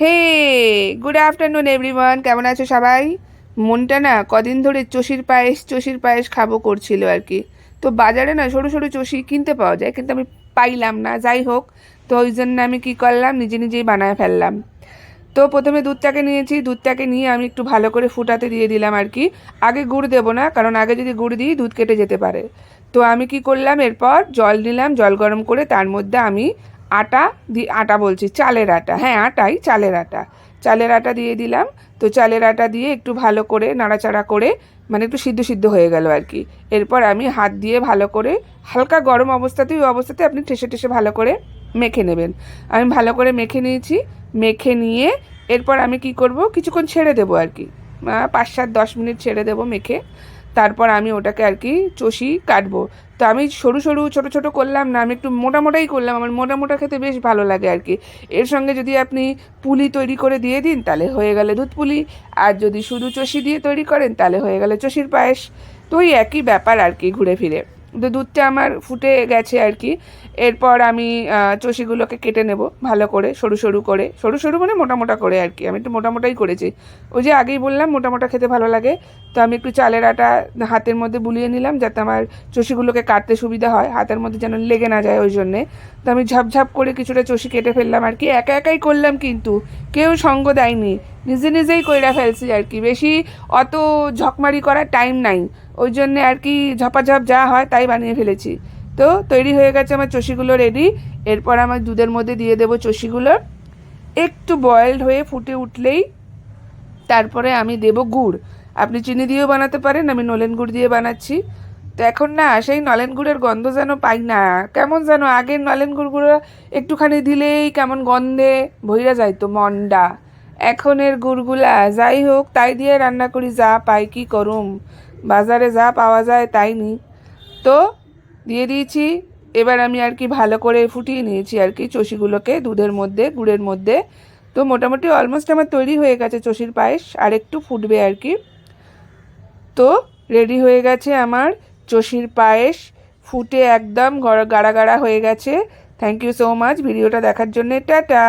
হে, good afternoon everyone, কেমন আছো সবাই? মনটা না কদিন ধরে চষির পায়েস খাবো করছিল আর কি। তো বাজারে না সরু সরু চষি কিনতে পাওয়া যায়, কিন্তু আমি পাইলাম না। যাই হোক, তো ওই জন্য আমি কি করলাম, নিজে নিজেই বানায় ফেললাম। তো প্রথমে দুধটাকে নিয়েছি, দুধটাকে নিয়ে আমি একটু ভালো করে ফুটাতে দিয়ে দিলাম আর কি। আগে গুড় দেবো না, কারণ আগে যদি গুড় দিই দুধ কেটে যেতে পারে। তো আমি কি করলাম, এরপর জল নিলাম, জল গরম করে তার মধ্যে আমি আটা আটা বলছি, চালের আটা, হ্যাঁ আটাই, চালের আটা। চালের আটা দিয়ে দিলাম। তো চালের আটা দিয়ে একটু ভালো করে নাড়াচাড়া করে, মানে একটু সিদ্ধ সিদ্ধ হয়ে গেল আর কি। এরপর আমি হাত দিয়ে ভালো করে, হালকা গরম অবস্থাতেই, ওই অবস্থাতে আপনি ঠেসে ঠেসে ভালো করে মেখে নেবেন। আমি ভালো করে মেখে নিয়েছি। মেখে নিয়ে এরপর আমি কি করব, কিছুক্ষণ ছেড়ে দেবো আর কি। 5-7-10 মিনিট ছেড়ে দেবো মেখে। তারপর আমি ওটাকে আর কি চষি কাটবো। তো আমি সরু সরু ছোট ছোট করলাম না, আমি একটু মোটা মোটাই করলাম, আমার মোটা মোটা খেতে বেশ ভালো লাগে আর কি। এর সঙ্গে যদি আপনি পুলি তৈরি করে দিয়ে দিন তাহলে হয়ে গেলে দুধ পুলি। আর যদি শুধু চষি দিয়ে তৈরি করেন তাহলে হয়ে গেলে চষির পায়েস। তো ওই একই ব্যাপার আর কি, ঘুরে ফিরে। তো দুধটা আমার ফুটে গেছে আর কি। এরপর আমি চষিগুলোকে কেটে নেব ভালো করে, সরু সরু করে, সরু সরু মানে মোটা মোটা করে আর কি। আমি একটু মোটা মোটাই করেছি, ওই যে আগেই বললাম মোটা মোটা খেতে ভালো লাগে। তো আমি একটু চালের আটা হাতের মধ্যে বুলিয়ে নিলাম, যাতে আমার চষিগুলোকে কাটতে সুবিধা হয়, হাতের মধ্যে যেন লেগে না যায় ওই জন্যে। তো আমি ঝাপঝাপ করে কিছুটা চষি কেটে ফেললাম আর কি, একা একাই করলাম, কিন্তু কেউ সঙ্গ দেয়নি, নিজে নিজেই কইরা ফেলছি আর কি। বেশি অত ঝকমারি করার টাইম নাই, ওই জন্যে আর কি ঝপাঝপ যা হয় তাই বানিয়ে ফেলেছি। তো তৈরি হয়ে গেছে আমার চষিগুলো রেডি। এরপর আমার দুধের মধ্যে দিয়ে দেবো চষিগুলো। একটু বয়েলড হয়ে ফুটে উঠলেই তারপরে আমি দেব গুড়। আপনি চিনি দিয়েও বানাতে পারেন, আমি নলেন গুড় দিয়ে বানাচ্ছি। তো এখন না সেই নলেন গুড়ের গন্ধ যেন পাই না, কেমন যেন আগের নলেন গুড়গুলো একটুখানি দিলেই কেমন গন্ধে ভইরা যাইতো মন্ডা। এখনের গুড়গুলা যাই হোক তাই দিয়ে রান্না করি, যা পাই কি করুম, বাজারে যা পাওয়া যায় তাই নিই। তো দিয়ে দিয়েছি। এবার আমি আর কি ভালো করে ফুটিয়ে নিয়েছি আর কি চষিগুলোকে দুধের মধ্যে, গুড়ের মধ্যে। তো মোটামুটি অলমোস্ট আমার তৈরি হয়ে গেছে চষির পায়েস, আর একটু ফুটবে আর কি। তো রেডি হয়ে গেছে আমার চষির পায়েস, ফুটে একদম গাঢ়া গাঢ়া হয়ে গেছে। থ্যাংক ইউ সো মাচ ভিডিওটা দেখার জন্যে, টাটা।